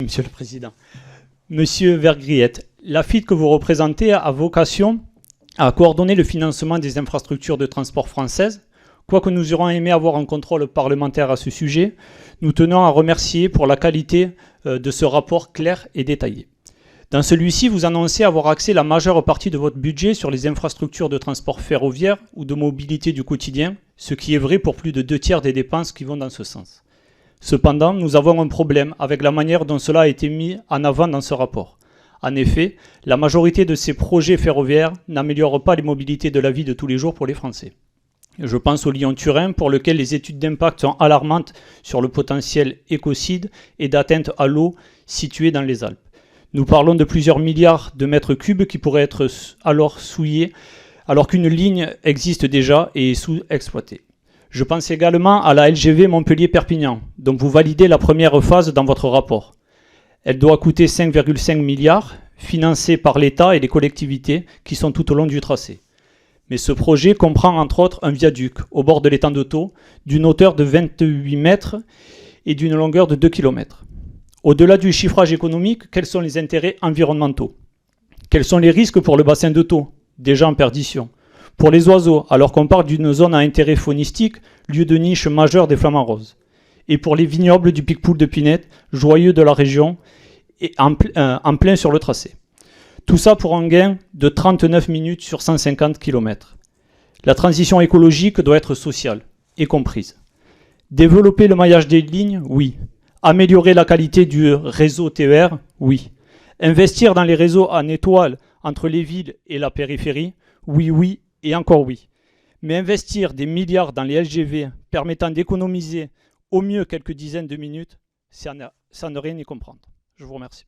Monsieur le Président. Monsieur Vergriette, la FIT que vous représentez a vocation à coordonner le financement des infrastructures de transport françaises. Quoique nous aurions aimé avoir un contrôle parlementaire à ce sujet, nous tenons à remercier pour la qualité de ce rapport clair et détaillé. Dans celui-ci, vous annoncez avoir axé la majeure partie de votre budget sur les infrastructures de transport ferroviaire ou de mobilité du quotidien, ce qui est vrai pour plus de 2/3 des dépenses qui vont dans ce sens. Cependant, nous avons un problème avec la manière dont cela a été mis en avant dans ce rapport. En effet, la majorité de ces projets ferroviaires n'améliorent pas les mobilités de la vie de tous les jours pour les Français. Je pense au Lyon-Turin, pour lequel les études d'impact sont alarmantes sur le potentiel écocide et d'atteinte à l'eau située dans les Alpes. Nous parlons de plusieurs milliards de mètres cubes qui pourraient être alors souillés, alors qu'une ligne existe déjà et est sous-exploitée. Je pense également à la LGV Montpellier-Perpignan, dont vous validez la première phase dans votre rapport. Elle doit coûter 5,5 milliards, financée par l'État et les collectivités qui sont tout au long du tracé. Mais ce projet comprend entre autres un viaduc au bord de l'étang de Thau, d'une hauteur de 28 mètres et d'une longueur de 2 km. Au-delà du chiffrage économique, quels sont les intérêts environnementaux? Quels sont les risques pour le bassin de Thau, déjà en perdition? Pour les oiseaux, alors qu'on parle d'une zone à intérêt faunistique, lieu de niche majeur des flamants roses. Et pour les vignobles du Picpoul de Pinette, joyeux de la région, et en plein sur le tracé. Tout ça pour un gain de 39 minutes sur 150 km. La transition écologique doit être sociale et comprise. Développer le maillage des lignes, oui. Améliorer la qualité du réseau TER, oui. Investir dans les réseaux en étoile entre les villes et la périphérie, oui et encore oui. Mais investir des milliards dans les LGV permettant d'économiser au mieux quelques dizaines de minutes, ça ne rien y comprendre. Je vous remercie.